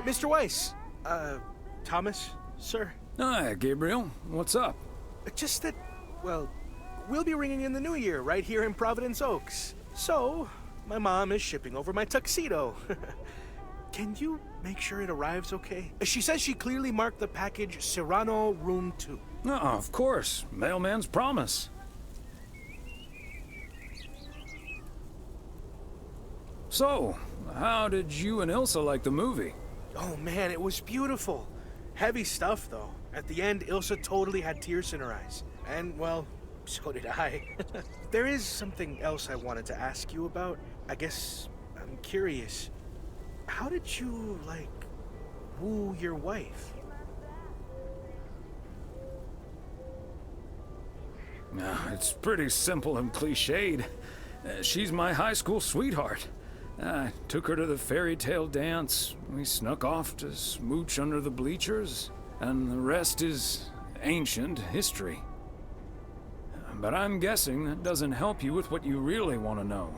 Mr. Weiss. Thomas, sir. Hi, Gabriel. What's up? Just that, well, we'll be ringing in the new year right here in Провиденс Окс. So, my mom is shipping over my tuxedo. Can you make sure it arrives okay? She says she clearly marked the package Serrano Room 2. Oh, of course. Mailman's promise. So, how did you and Ilsa like the movie? Oh man, it was beautiful. Heavy stuff though. At the end, Ilsa totally had tears in her eyes. And well, so did I. There is something else I wanted to ask you about. I guess I'm curious. How did you, like, woo your wife? It's pretty simple and cliched. She's my high school sweetheart. I took her to the fairy tale dance. We snuck off to smooch under the bleachers. And the rest is ancient history. But I'm guessing that doesn't help you with what you really want to know.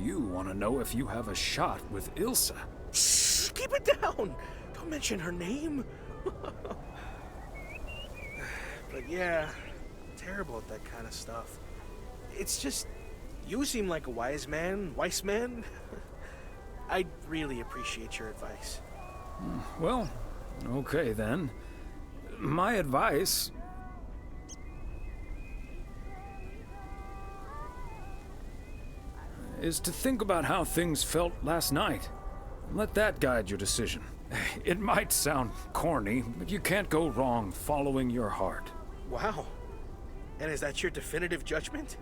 You want to know if you have a shot with Ilsa. Shh, keep it down. Don't mention her name. But yeah, terrible at that kind of stuff. It's just, you seem like a wise man. I'd really appreciate your advice. Well, okay then. My advice is to think about how things felt last night. Let that guide your decision. It might sound corny, but you can't go wrong following your heart. Wow. And is that your definitive judgment?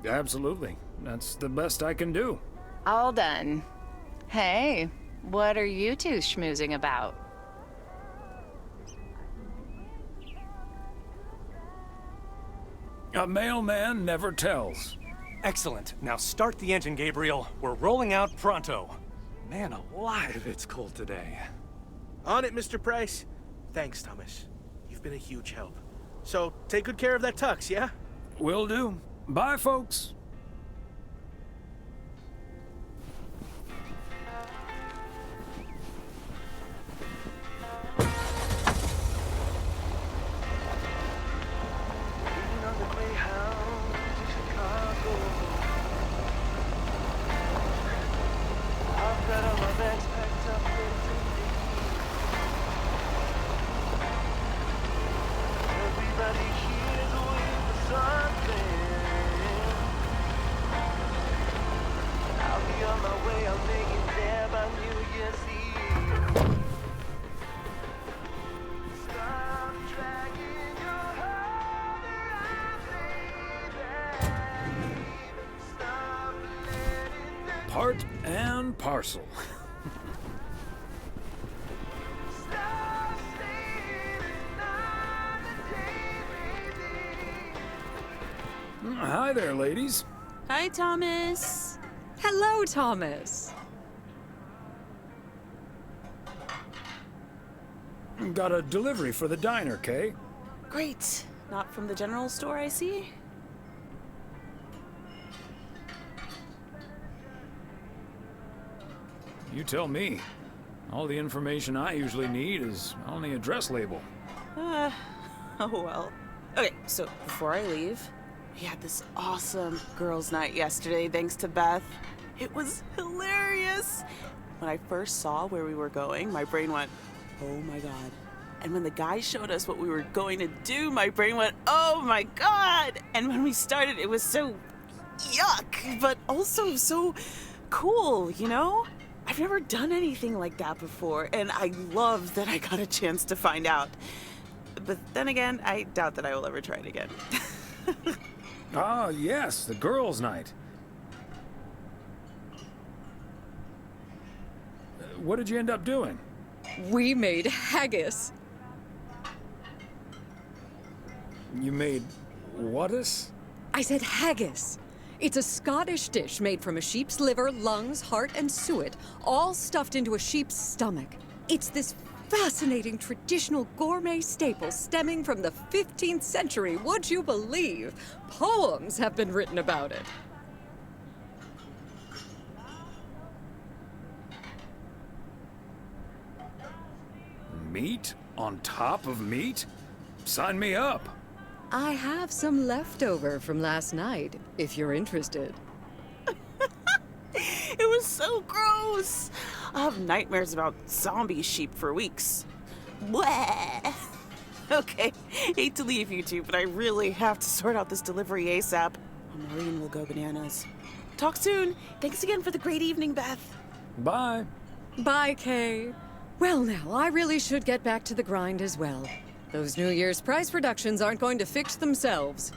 Absolutely. That's the best I can do. All done. Hey, what are you two schmoozing about? A mailman never tells. Excellent. Now start the engine, Gabriel. We're rolling out pronto. Man alive, it's cold today. On it, Mr. Price. Thanks, Thomas. You've been a huge help. So, take good care of that tux, yeah? Will do. Bye, folks. Part and parcel. Hi there, ladies. Hi, Thomas. Hello, Thomas. Got a delivery for the diner, Kay? Great. Not from the general store, I see. You tell me. All the information I usually need is on the address label. Oh well. Okay, so before I leave, we had this awesome girls' night yesterday thanks to Beth. It was hilarious. When I first saw where we were going, my brain went, oh my god. And when the guy showed us what we were going to do, my brain went, oh my god. And when we started, it was so yuck, but also so cool, you know? I've never done anything like that before, and I love that I got a chance to find out. But then again, I doubt that I will ever try it again. Ah, yes, the girls' night. What did you end up doing? We made haggis. You made whatus? I said haggis. It's a Scottish dish made from a sheep's liver, lungs, heart, and suet, all stuffed into a sheep's stomach. It's this Fascinating traditional gourmet staples stemming from the 15th century, would you believe? Poems have been written about it. Meat on top of meat? Sign me up. I have some leftover from last night, if you're interested. It was so gross. I have nightmares about zombie sheep for weeks. Bleh. Okay, hate to leave you two, but I really have to sort out this delivery ASAP. Maureen will go bananas. Talk soon. Thanks again for the great evening, Beth. Bye. Bye, Kay. Well, now, I really should get back to the grind as well. Those New Year's prize reductions aren't going to fix themselves.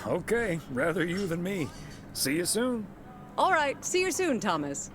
Okay, rather you than me. See you soon. All right, see you soon, Thomas.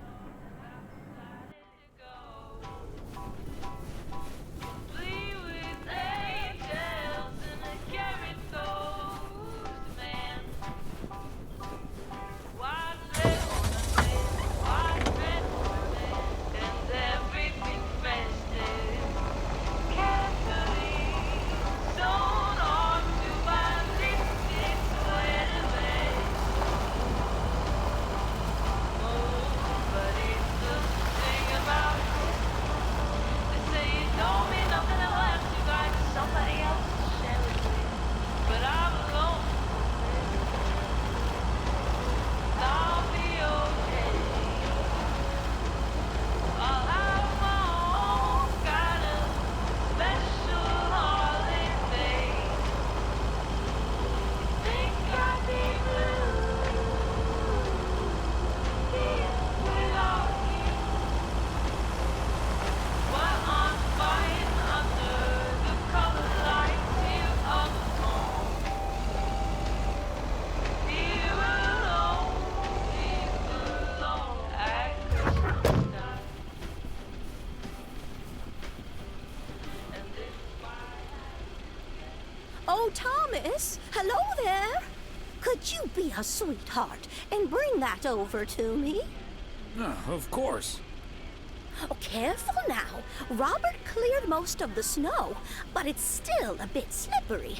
Oh, Thomas, hello there. Could you be a sweetheart and bring that over to me? Of course. Oh, careful now. Robert cleared most of the snow, but it's still a bit slippery.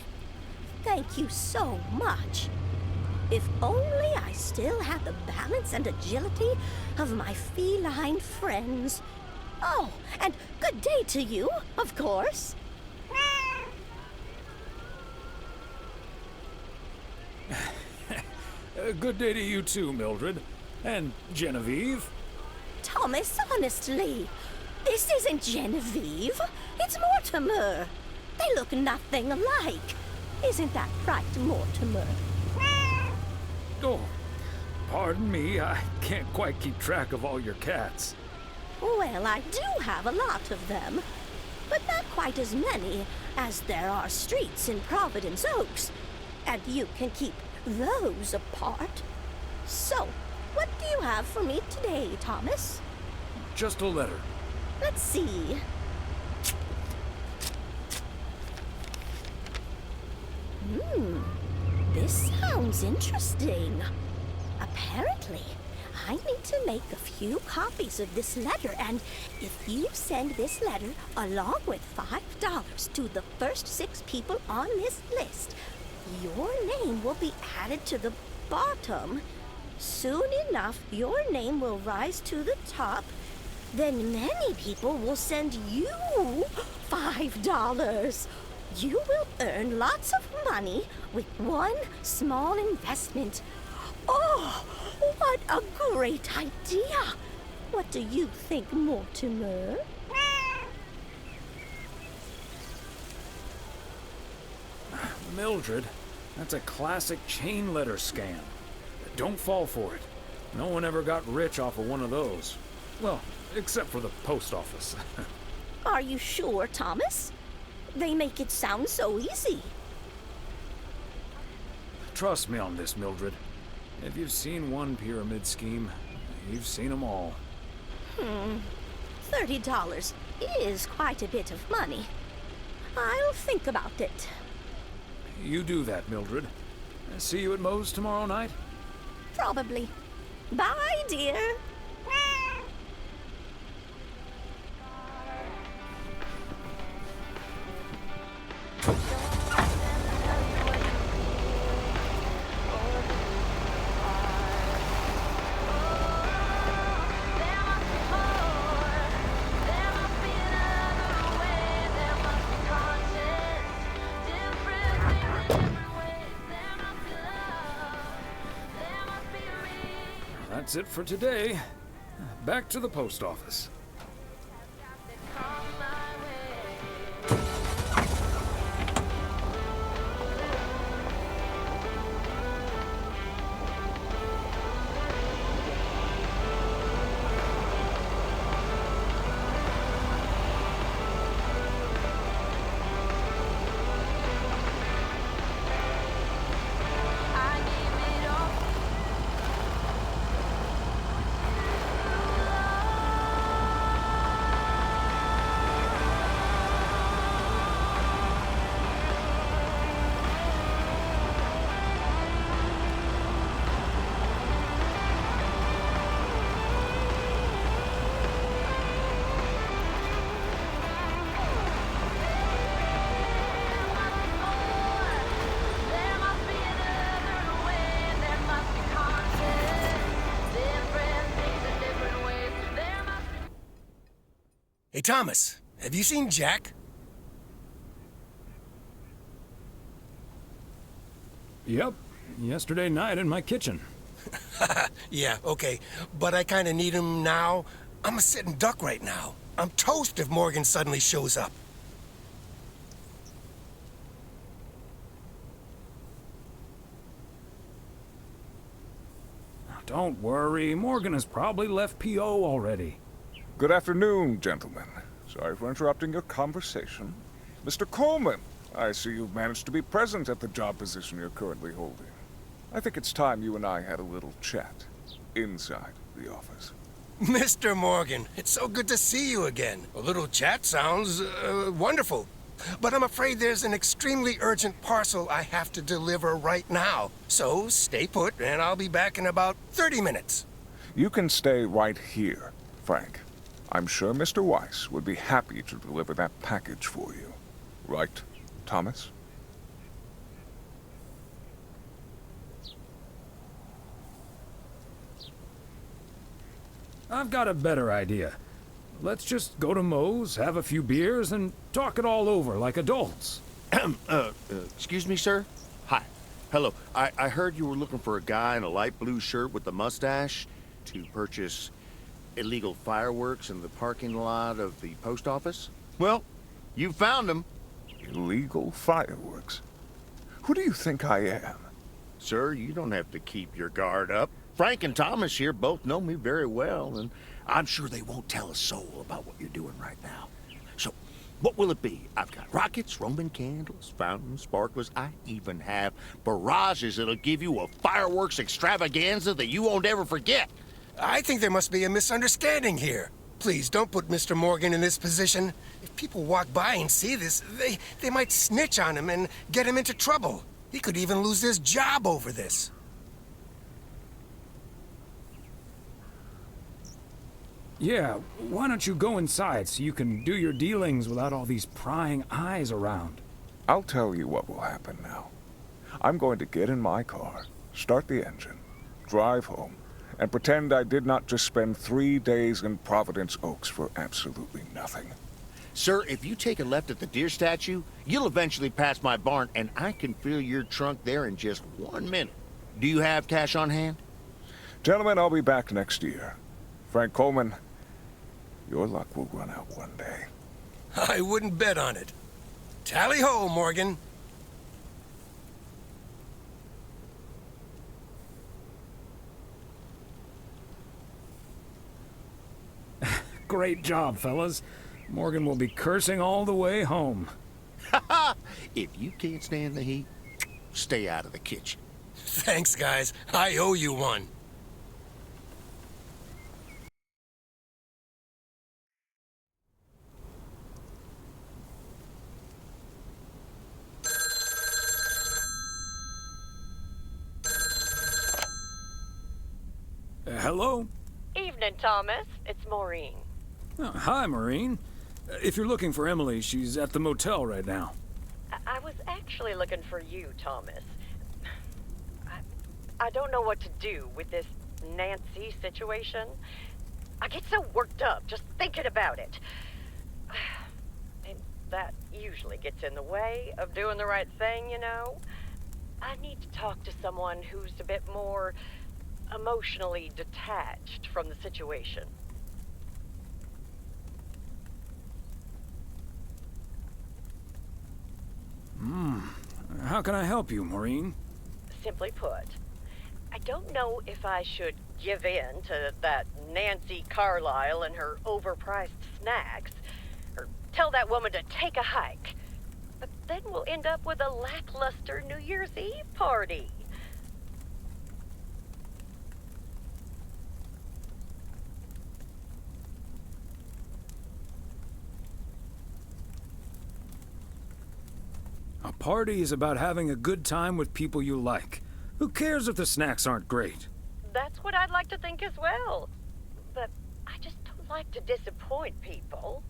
Thank you so much. If only I still had the balance and agility of my feline friends. Oh, and good day to you, of course. Good day to you too, Mildred. And Genevieve. Thomas, honestly, this isn't Genevieve. It's Mortimer. They look nothing alike. Isn't that right, Mortimer? Oh, pardon me, I can't quite keep track of all your cats. Well, I do have a lot of them, but not quite as many as there are streets in Провиденс Окс, and you can keep those apart. So, what do you have for me today, Thomas? Just a letter. Let's see. This sounds interesting. Apparently, I need to make a few copies of this letter, and if you send this letter along with $5 to the first 6 people on this list, your name will be added to the bottom. Soon enough, your name will rise to the top. Then many people will send you $5. You will earn lots of money with one small investment. Oh, what a great idea! What do you think, Mortimer? Mildred, that's a classic chain letter scam. Don't fall for it. No one ever got rich off of one of those. Well, except for the post office. Are you sure, Thomas? They make it sound so easy. Trust me on this, Mildred. If you've seen one pyramid scheme, you've seen them all. $30 is quite a bit of money. I'll think about it. You do that, Mildred. See you at Moe's tomorrow night? Probably. Bye, dear. That's it for today. Back to the post office. Hey, Thomas, have you seen Jack? Yep, yesterday night in my kitchen. Yeah, okay, but I kinda need him now. I'm a sitting duck right now. I'm toast if Morgan suddenly shows up. Don't worry, Morgan has probably left P.O. already. Good afternoon, gentlemen. Sorry for interrupting your conversation. Mr. Coleman, I see you've managed to be present at the job position you're currently holding. I think it's time you and I had a little chat inside the office. Mr. Morgan, it's so good to see you again. A little chat sounds wonderful. But I'm afraid there's an extremely urgent parcel I have to deliver right now. So stay put, and I'll be back in about 30 minutes. You can stay right here, Frank. I'm sure Mr. Weiss would be happy to deliver that package for you. Right, Thomas? I've got a better idea. Let's just go to Moe's, have a few beers, and talk it all over like adults. Excuse me, sir? Hi. Hello. I heard you were looking for a guy in a light blue shirt with a mustache to purchase illegal fireworks in the parking lot of the post office? Well, you found him. Illegal fireworks? Who do you think I am? Sir, you don't have to keep your guard up. Frank and Thomas here both know me very well, and I'm sure they won't tell a soul about what you're doing right now. So, what will it be? I've got rockets, Roman candles, fountains, sparklers. I even have barrages that'll give you a fireworks extravaganza that you won't ever forget. I think there must be a misunderstanding here. Please, don't put Mr. Morgan in this position. If people walk by and see this, they might snitch on him and get him into trouble. He could even lose his job over this. Yeah, why don't you go inside so you can do your dealings without all these prying eyes around? I'll tell you what will happen now. I'm going to get in my car, start the engine, drive home, and pretend I did not just spend 3 days in Провиденс Окс for absolutely nothing. Sir, if you take a left at the deer statue, you'll eventually pass my barn, and I can fill your trunk there in just 1 minute. Do you have cash on hand? Gentlemen, I'll be back next year. Frank Coleman, your luck will run out one day. I wouldn't bet on it. Tally-ho, Morgan. Great job, fellas. Morgan will be cursing all the way home. If you can't stand the heat, stay out of the kitchen. Thanks, guys. I owe you one. Hello? Evening, Thomas. It's Maureen. Oh, hi, Maureen. If you're looking for Emily, she's at the motel right now. I was actually looking for you, Thomas. I don't know what to do with this Nancy situation. I get so worked up just thinking about it. And that usually gets in the way of doing the right thing, you know? I need to talk to someone who's a bit more emotionally detached from the situation. How can I help you, Maureen? Simply put, I don't know if I should give in to that Nancy Carlisle and her overpriced snacks, or tell that woman to take a hike. But then we'll end up with a lackluster New Year's Eve party. A party is about having a good time with people you like. Who cares if the snacks aren't great? That's what I'd like to think as well. But I just don't like to disappoint people.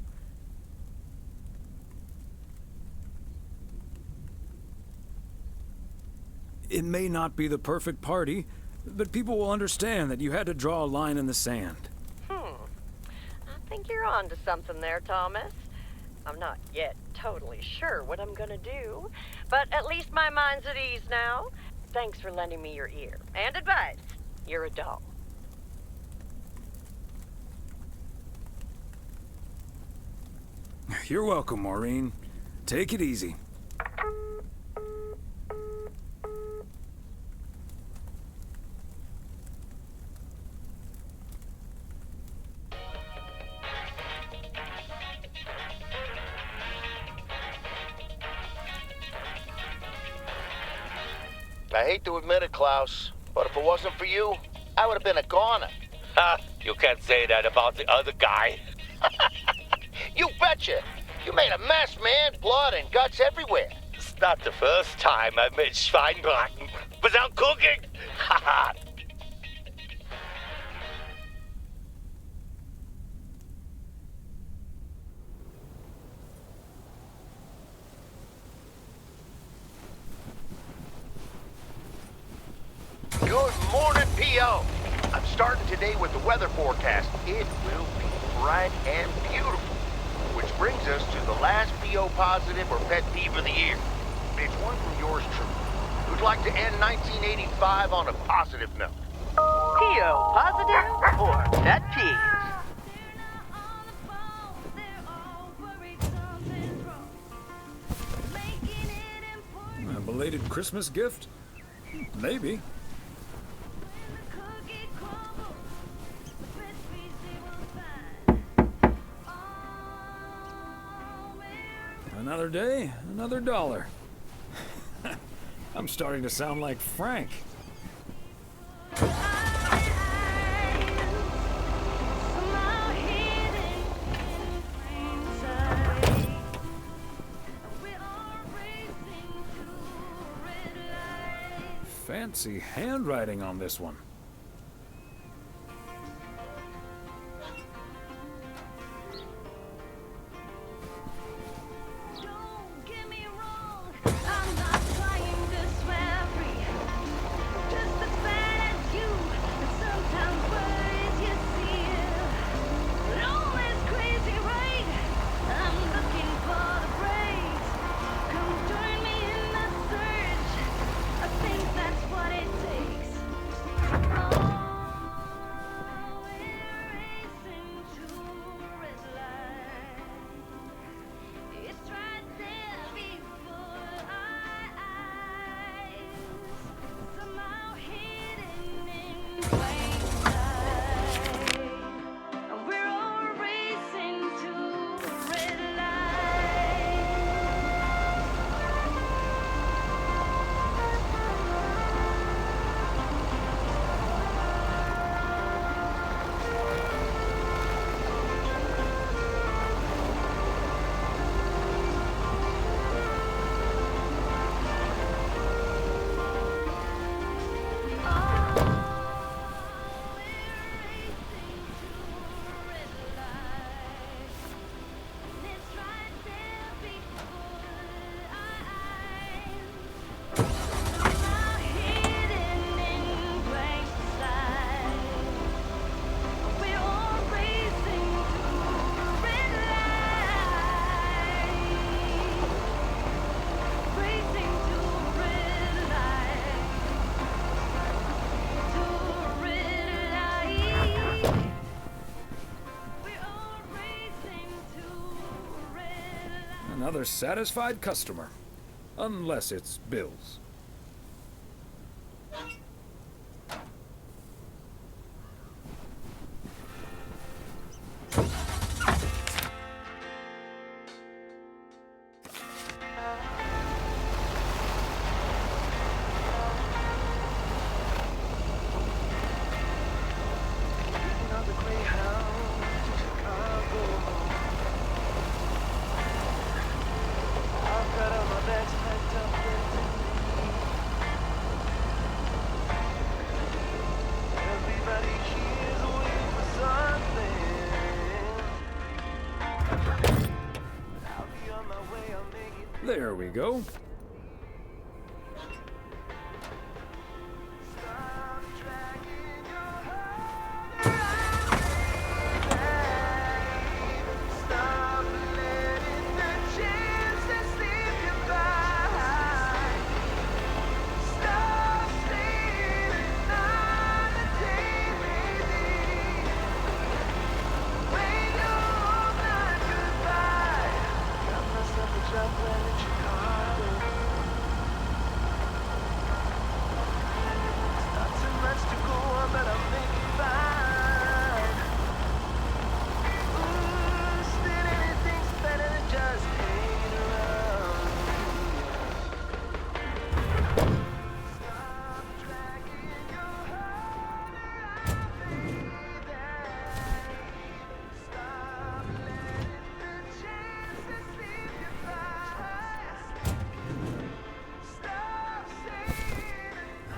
It may not be the perfect party, but people will understand that you had to draw a line in the sand. I think you're on to something there, Thomas. I'm not yet totally sure what I'm gonna do, but at least my mind's at ease now. Thanks for lending me your ear and advice. You're a doll. You're welcome, Maureen. Take it easy. I hate to admit it, Klaus, but if it wasn't for you, I would have been a goner. Ha! You can't say that about the other guy. You betcha! You made a mess, man. Blood and guts everywhere. It's not the first time I've made Schweinbraten without cooking. Haha! Good morning, P.O. I'm starting today with the weather forecast. It will be bright and beautiful. Which brings us to the last P.O. positive or pet peeve of the year. It's one from yours truly, who'd like to end 1985 on a positive note. P.O. positive or pet peeve? A belated Christmas gift? Maybe. Another day, another dollar. I'm starting to sound like Frank. Fancy handwriting on this one. Another satisfied customer. Unless it's Bill's. There we go.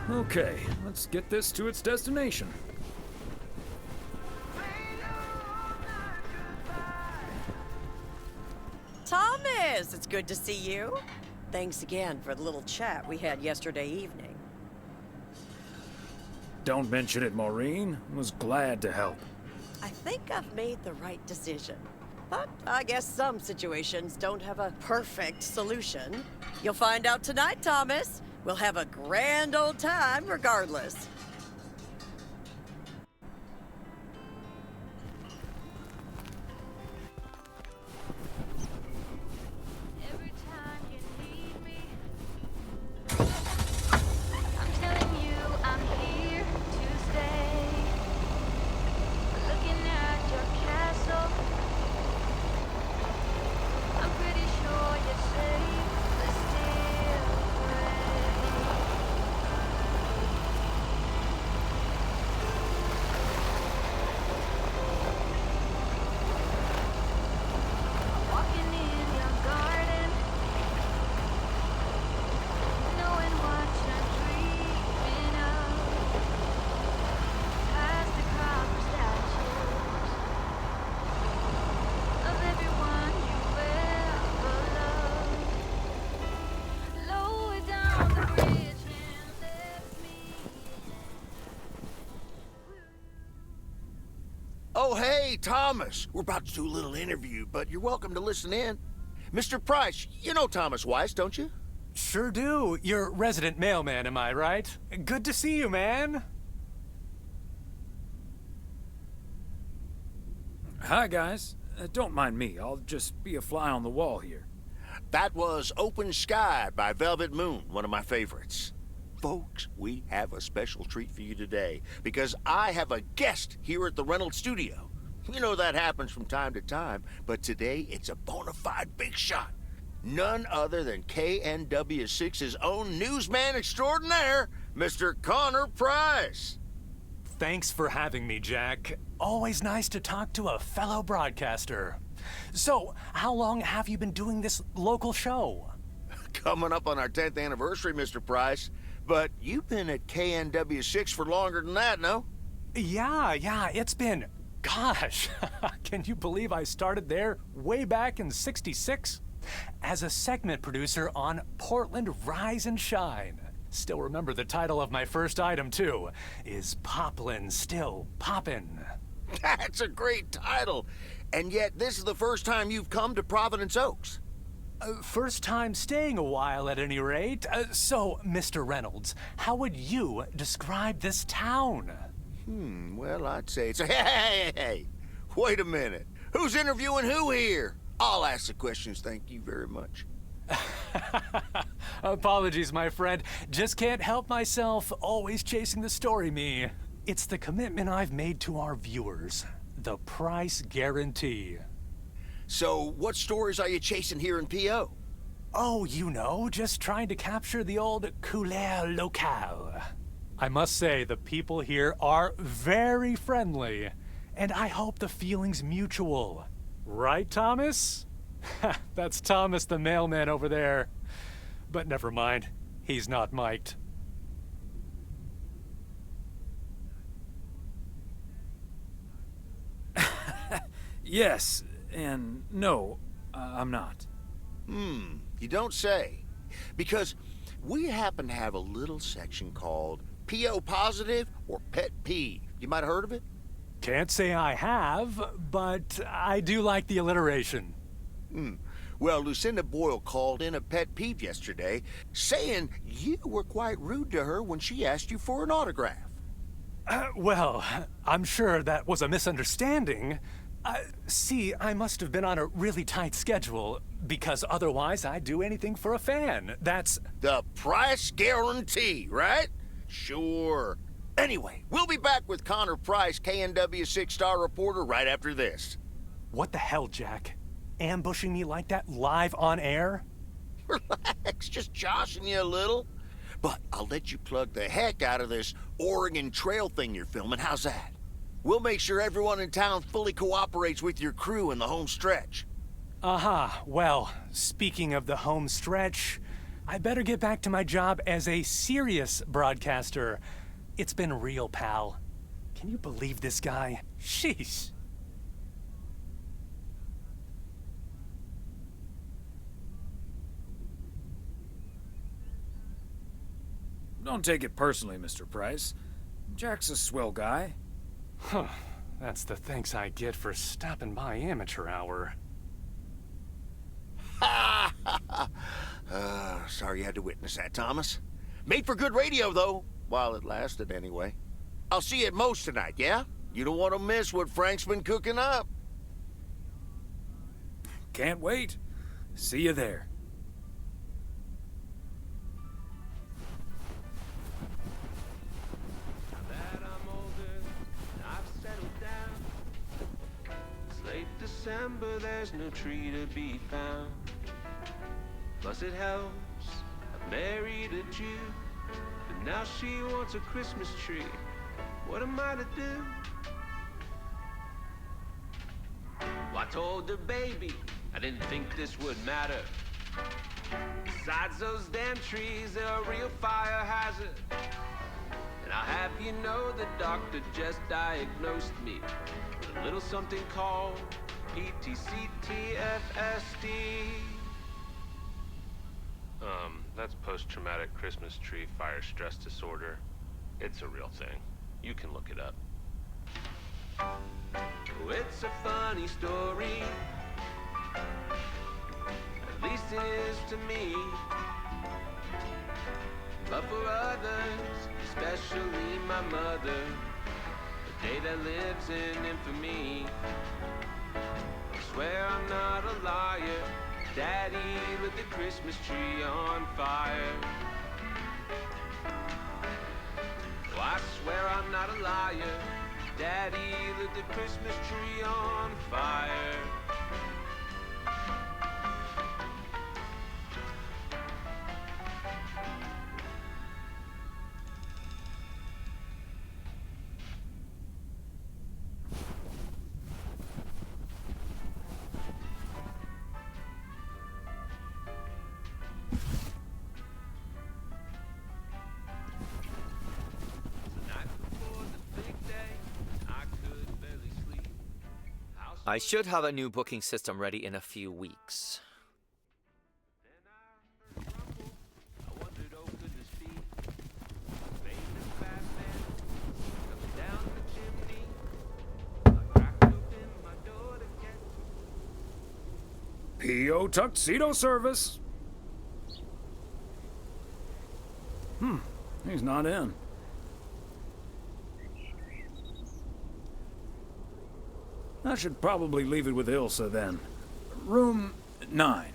Okay, let's get this to its destination. Thomas, it's good to see you. Thanks again for the little chat we had yesterday evening. Don't mention it, Maureen. Was glad to help. I think I've made the right decision. But I guess some situations don't have a perfect solution. You'll find out tonight, Thomas. We'll have a grand old time regardless. Oh, hey, Thomas. We're about to do a little interview, but you're welcome to listen in. Mr. Price, you know Thomas Wise, don't you? Sure do. You're resident mailman, am I right? Good to see you, man. Hi, guys. Don't mind me. I'll just be a fly on the wall here. That was Open Sky by Velvet Moon, one of my favorites. Folks, we have a special treat for you today because I have a guest here at the Reynolds studio. You know that happens from time to time, but today it's a bona fide big shot. None other than KNW6's own newsman extraordinaire, Mr. Connor Price. Thanks for having me, Jack. Always nice to talk to a fellow broadcaster. So, how long have you been doing this local show? Coming up on our 10th anniversary, Mr. Price. But you've been at KNW6 for longer than that, no? Yeah, it's been... Gosh, can you believe I started there way back in '66? As a segment producer on Portland Rise and Shine. Still remember the title of my first item, too. Is Poplin Still Poppin'? That's a great title. And yet, this is the first time you've come to Провиденс Окс. First time staying a while, at any rate. So, Mr. Reynolds, how would you describe this town? Well, I'd say it's a... Hey! Wait a minute. Who's interviewing who here? I'll ask the questions, thank you very much. Apologies, my friend. Just can't help myself, always chasing the story me. It's the commitment I've made to our viewers. The price guarantee. So, what stories are you chasing here in PO? Oh, you know, just trying to capture the old couleur locale. I must say, the people here are very friendly, and I hope the feeling's mutual. Right, Thomas? That's Thomas the mailman over there. But never mind, he's not mic'd. Yes, and no, I'm not. You don't say. Because we happen to have a little section called PO Positive or Pet Peeve. You might have heard of it? Can't say I have, but I do like the alliteration. Well, Lucinda Boyle called in a pet peeve yesterday, saying you were quite rude to her when she asked you for an autograph. Well, I'm sure that was a misunderstanding. See, I must have been on a really tight schedule, because otherwise I'd do anything for a fan. That's the price guarantee, right? Sure. Anyway, we'll be back with Connor Price, KNW 6-star reporter, right after this. What the hell, Jack? Ambushing me like that live on air? Relax, just joshing you a little. But I'll let you plug the heck out of this Oregon Trail thing you're filming. How's that? We'll make sure everyone in town fully cooperates with your crew in the home stretch. Well, speaking of the home stretch, I better get back to my job as a serious broadcaster. It's been real, pal. Can you believe this guy? Sheesh. Don't take it personally, Mr. Price. Jack's a swell guy. Huh. That's the thanks I get for stopping by amateur hour. Sorry you had to witness that, Thomas. Made for good radio, though. While it lasted, anyway. I'll see you at Moe's tonight, yeah? You don't want to miss what Frank's been cooking up. Can't wait. See you there. December, there's no tree to be found. Plus it helps, I married a Jew, but now she wants a Christmas tree. What am I to do? Well, I told her, baby, I didn't think this would matter. Besides those damn trees, they're a real fire hazard. And I'll have you know the doctor just diagnosed me with a little something called PTCTFSD. That's post-traumatic Christmas tree fire stress disorder. It's a real thing. You can look it up. Oh, it's a funny story. At least it is to me. But for others, especially my mother, a day that lives in infamy. I swear I'm not a liar. Daddy lit the Christmas tree on fire. Oh, I swear I'm not a liar. Daddy lit the Christmas tree on fire. I should have a new booking system ready in a few weeks. PO tuxedo service. He's not in. I should probably leave it with Ilsa then. Room 9.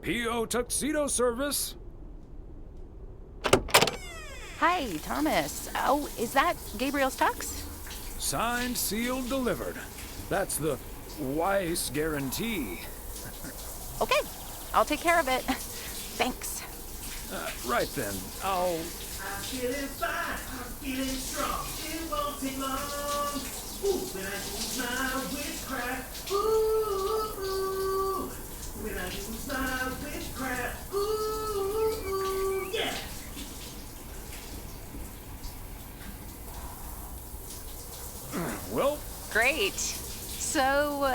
P.O. Tuxedo Service. Hi, Thomas. Oh, is that Gabriel's tux? Signed, sealed, delivered. That's the Weiss guarantee. Okay, I'll take care of it. Thanks. Right then, I'll... I'm feeling fine, I'm feeling strong. It won't take long. Ooh, when I use my witchcraft. Ooh, ooh. When I use my witchcraft. Ooh, ooh, yeah. Well... Great. So...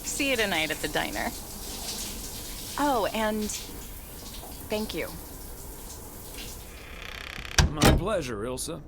See you tonight at the diner. Oh, and thank you. My pleasure, Ilsa.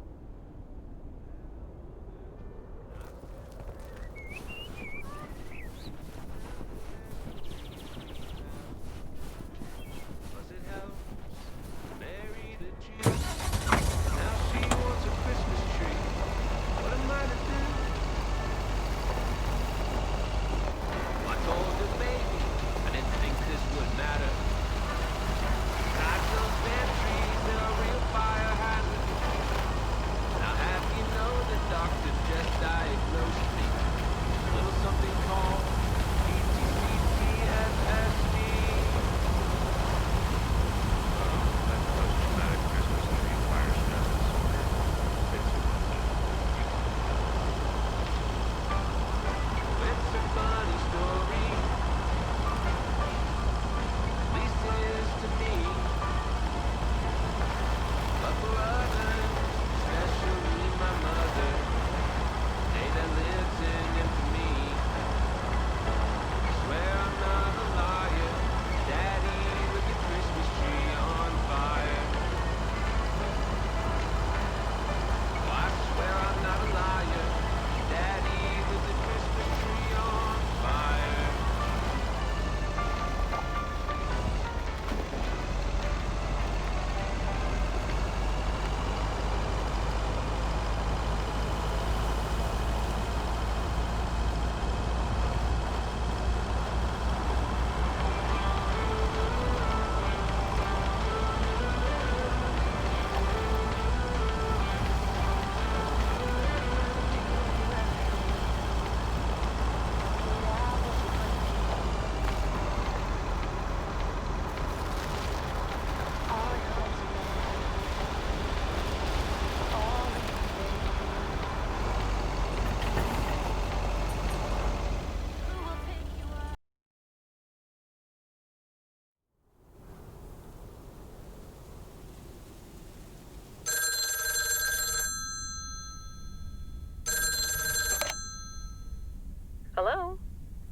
Hello?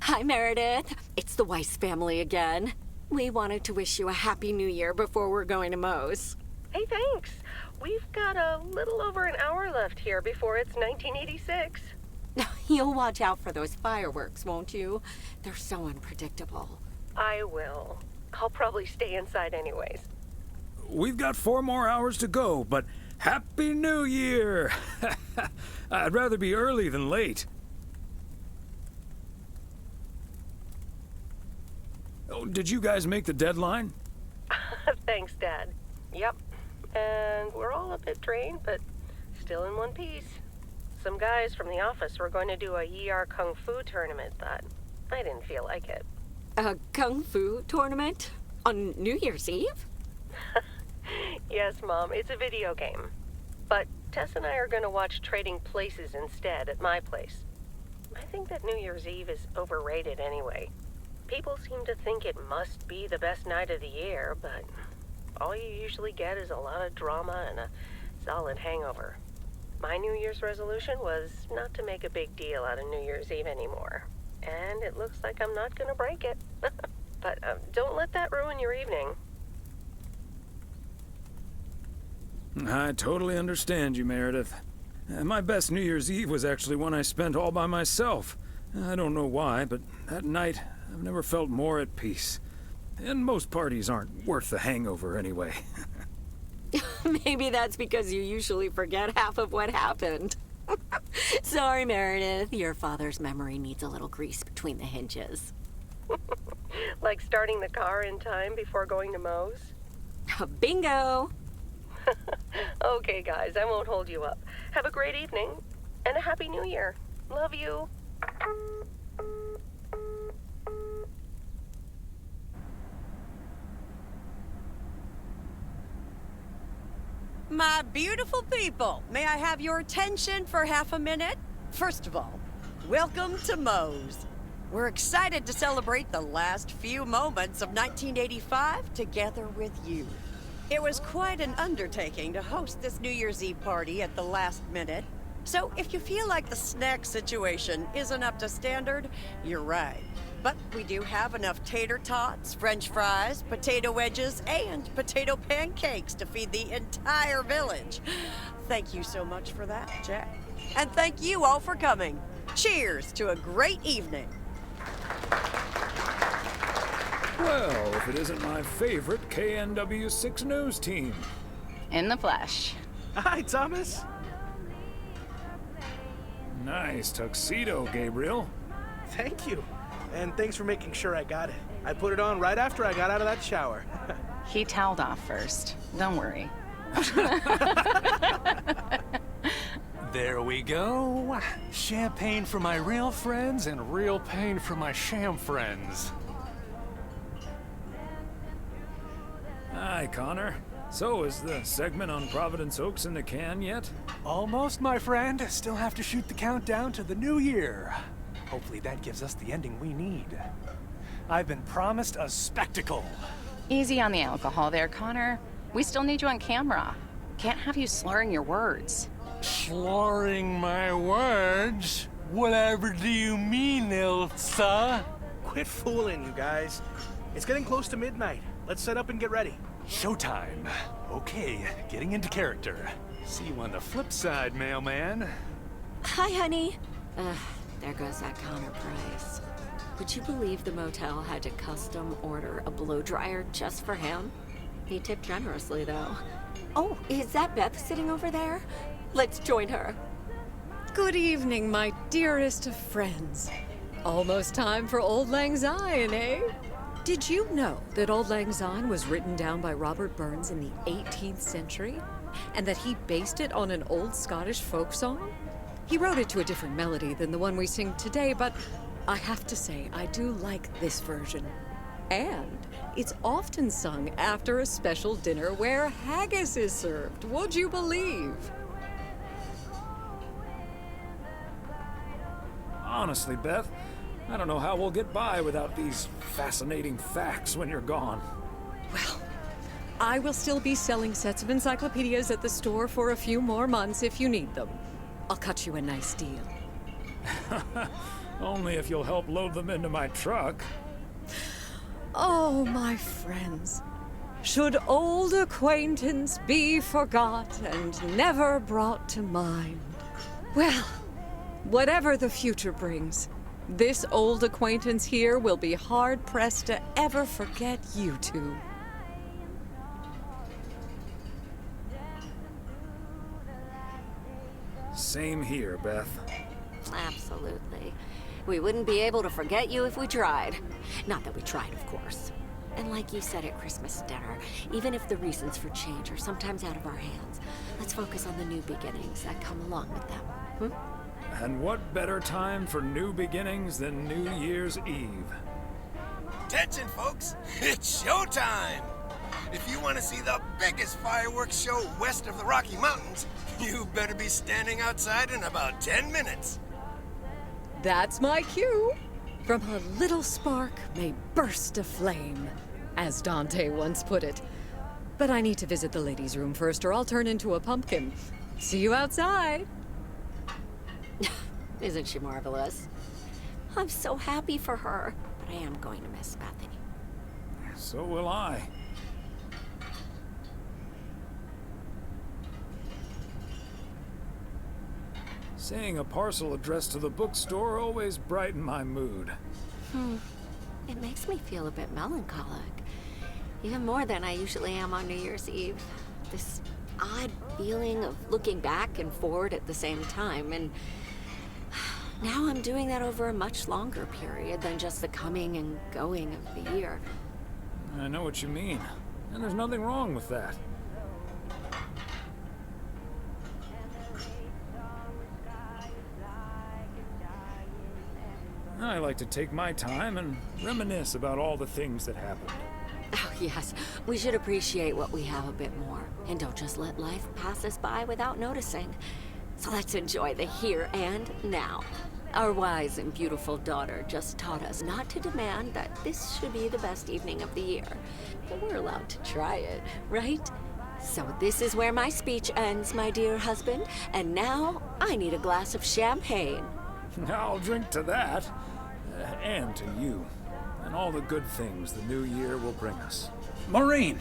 Hi, Meredith. It's the Weiss family again. We wanted to wish you a happy new year before we're going to Moe's. Hey, thanks. We've got a little over an hour left here before it's 1986. You'll watch out for those fireworks, won't you? They're so unpredictable. I will. I'll probably stay inside anyways. We've got 4 more hours to go, but Happy New Year! I'd rather be early than late. Oh, did you guys make the deadline? Thanks, Dad. Yep. And we're all a bit drained, but still in one piece. Some guys from the office were going to do a ER Kung Fu tournament, but I didn't feel like it. A Kung Fu tournament? On New Year's Eve? Yes, Mom, it's a video game. But Tess and I are going to watch Trading Places instead at my place. I think that New Year's Eve is overrated anyway. People seem to think it must be the best night of the year, but all you usually get is a lot of drama and a solid hangover. My New Year's resolution was not to make a big deal out of New Year's Eve anymore. And it looks like I'm not going to break it. But don't let that ruin your evening. I totally understand you, Meredith. My best New Year's Eve was actually one I spent all by myself. I don't know why, but that night I've never felt more at peace. And most parties aren't worth the hangover anyway. Maybe that's because you usually forget half of what happened. Sorry, Meredith. Your father's memory needs a little grease between the hinges. Like starting the car in time before going to Moe's? Bingo! Okay, guys, I won't hold you up. Have a great evening, and a Happy New Year. Love you. My beautiful people, may I have your attention for half a minute? First of all, welcome to Moe's. We're excited to celebrate the last few moments of 1985 together with you. It was quite an undertaking to host this New Year's Eve party at the last minute. So if you feel like the snack situation isn't up to standard, you're right. But we do have enough tater tots, french fries, potato wedges, and potato pancakes to feed the entire village. Thank you so much for that, Jack. And thank you all for coming. Cheers to a great evening. Well, if it isn't my favorite KNW6 news team. In the flesh. Hi, Thomas. Nice tuxedo, Gabriel. Thank you. And thanks for making sure I got it. I put it on right after I got out of that shower. He toweled off first. Don't worry. There we go. Champagne for my real friends and real pain for my sham friends. Hi, Connor. So, is the segment on Провиденс Окс in the can yet? Almost, my friend. Still have to shoot the countdown to the new year. Hopefully that gives us the ending we need. I've been promised a spectacle. Easy on the alcohol there, Connor. We still need you on camera. Can't have you slurring your words. Slurring my words? Whatever do you mean, Ilsa? Quit fooling, you guys. It's getting close to midnight. Let's set up and get ready. Showtime. Okay, getting into character. See you on the flip side, mailman. Hi, honey. There goes that Connor Price. Would you believe the motel had to custom order a blow dryer just for him? He tipped generously, though. Oh, is that Beth sitting over there? Let's join her. Good evening, my dearest of friends. Almost time for Auld Lang Syne, eh? Did you know that Auld Lang Syne was written down by Robert Burns in the 18th century? And that he based it on an old Scottish folk song? He wrote it to a different melody than the one we sing today, but I have to say, I do like this version. And it's often sung after a special dinner where haggis is served, would you believe? Honestly, Beth, I don't know how we'll get by without these fascinating facts when you're gone. Well, I will still be selling sets of encyclopedias at the store for a few more months if you need them. I'll cut you a nice deal. Only if you'll help load them into my truck. Oh, my friends. Should old acquaintance be forgot and never brought to mind? Well, whatever the future brings, this old acquaintance here will be hard-pressed to ever forget you two. Same here, Beth. Absolutely. We wouldn't be able to forget you if we tried. Not that we tried, of course. And like you said at Christmas dinner, even if the reasons for change are sometimes out of our hands, let's focus on the new beginnings that come along with them. And what better time for new beginnings than New Year's Eve? Attention, folks! It's showtime! If you want to see the biggest fireworks show west of the Rocky Mountains, you better be standing outside in about 10 minutes. That's my cue. From a little spark may burst a flame, as Dante once put it. But I need to visit the ladies' room first, or I'll turn into a pumpkin. See you outside. Isn't she marvelous? I'm so happy for her, but I am going to miss Bethany. So will I. Seeing a parcel addressed to the bookstore always brightened my mood. It makes me feel a bit melancholic. Even more than I usually am on New Year's Eve. This odd feeling of looking back and forward at the same time, and now I'm doing that over a much longer period than just the coming and going of the year. I know what you mean, and there's nothing wrong with that. I like to take my time and reminisce about all the things that happened. Oh, yes. We should appreciate what we have a bit more, and don't just let life pass us by without noticing. So let's enjoy the here and now. Our wise and beautiful daughter just taught us not to demand that this should be the best evening of the year. But we're allowed to try it, right? So this is where my speech ends, my dear husband. And now I need a glass of champagne. I'll drink to that, and to you, and all the good things the new year will bring us. Maureen!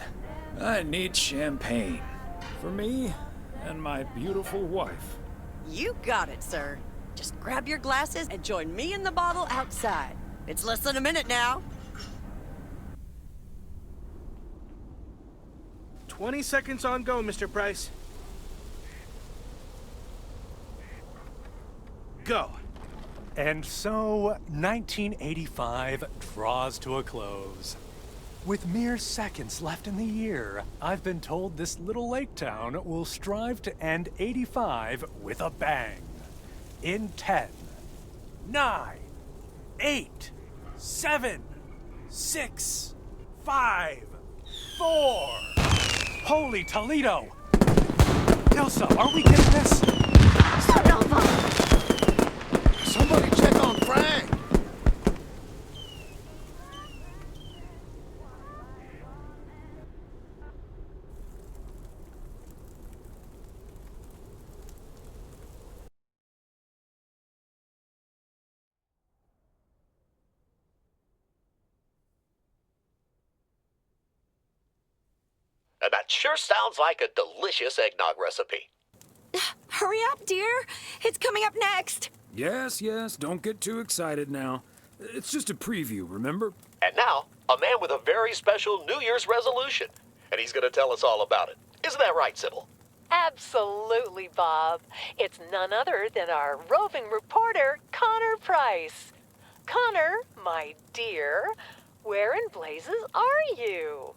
I need champagne. For me and my beautiful wife. You got it, sir. Just grab your glasses and join me in the bottle outside. It's less than a minute now. 20 seconds on go, Mr. Price. Go. And so, 1985 draws to a close. With mere seconds left in the year, I've been told this little lake town will strive to end 85 with a bang. In 10, 9, 8, 7, 6, 5, 4. Holy Toledo! Ilsa, are we getting this? Somebody check on Frank! That sure sounds like a delicious eggnog recipe. Hurry up, dear. It's coming up next. Yes, don't get too excited now. It's just a preview, remember? And now, a man with a very special New Year's resolution. And he's going to tell us all about it. Isn't that right, Sybil? Absolutely, Bob. It's none other than our roving reporter, Connor Price. Connor, my dear, where in blazes are you?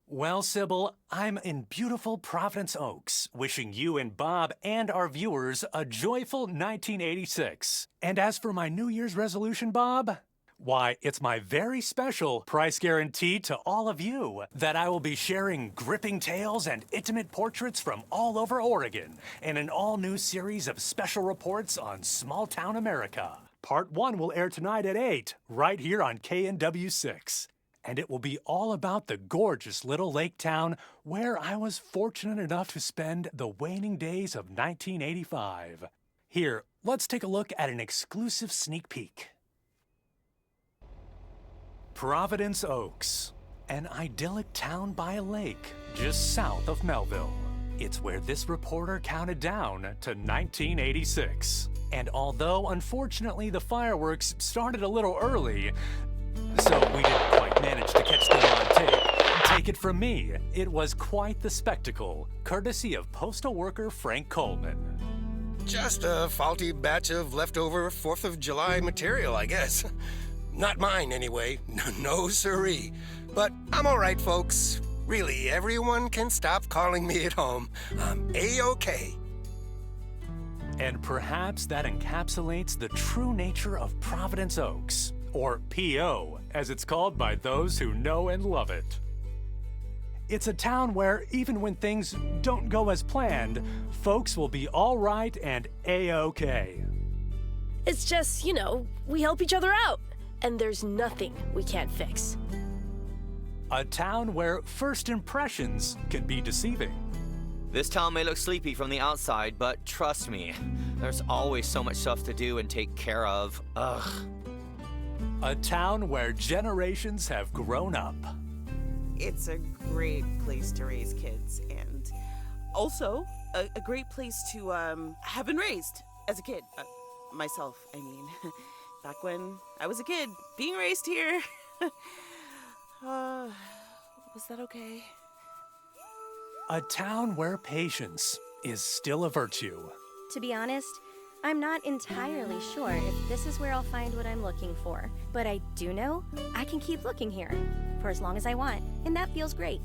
Well, Sybil, I'm in beautiful Providence Okes, wishing you and Bob and our viewers a joyful 1986. And as for my New Year's resolution, Bob, why, it's my very special price guarantee to all of you that I will be sharing gripping tales and intimate portraits from all over Oregon in an all-new series of special reports on small-town America. Part 1 will air tonight at 8, right here on KNW6. And it will be all about the gorgeous little lake town where I was fortunate enough to spend the waning days of 1985. Here, let's take a look at an exclusive sneak peek. Providence Okes, an idyllic town by a lake just south of Melville. It's where this reporter counted down to 1986. And although, unfortunately, the fireworks started a little early, so we didn't quite manage to catch them on tape. Take it from me, it was quite the spectacle, courtesy of postal worker Frank Coleman. Just a faulty batch of leftover 4th of July material, I guess. Not mine, anyway. No siree. But I'm all right, folks. Really, everyone can stop calling me at home. I'm A-OK. And perhaps that encapsulates the true nature of Providence Okes, or P.O., as it's called by those who know and love it. It's a town where even when things don't go as planned, folks will be all right and A-OK. It's just, you know, we help each other out, and there's nothing we can't fix. A town where first impressions can be deceiving. This town may look sleepy from the outside, but trust me, there's always so much stuff to do and take care of. Ugh. a town where generations have grown up. It's a great place to raise kids, and also a great place to have been raised as a kid. Myself, I mean. Back when I was a kid, being raised here. Was that okay? A town where patience is still a virtue. To be honest, I'm not entirely sure if this is where I'll find what I'm looking for. But I do know I can keep looking here for as long as I want, and that feels great.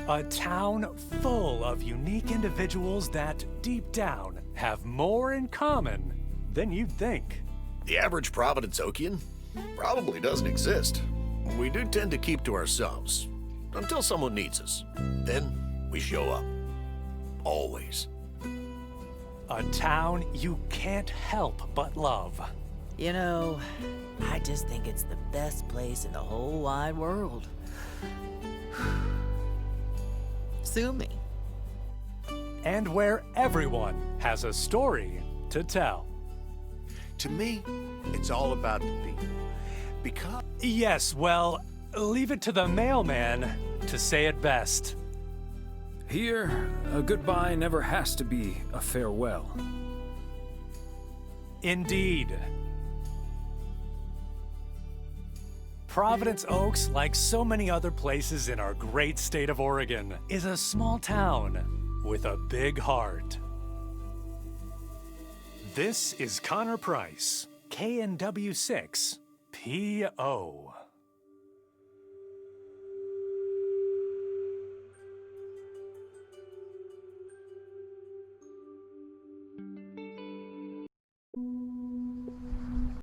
A town full of unique individuals that, deep down, have more in common than you'd think. The average Providence Okian probably doesn't exist. We do tend to keep to ourselves until someone needs us. Then we show up. Always. A town you can't help but love. You know, I just think it's the best place in the whole wide world. Sue me. And where everyone has a story to tell. To me, it's all about the people. Because... Yes, well, leave it to the mailman to say it best. Here, a goodbye never has to be a farewell. Indeed. Providence Okes, like so many other places in our great state of Oregon, is a small town with a big heart. This is Connor Price, KNW6, PO.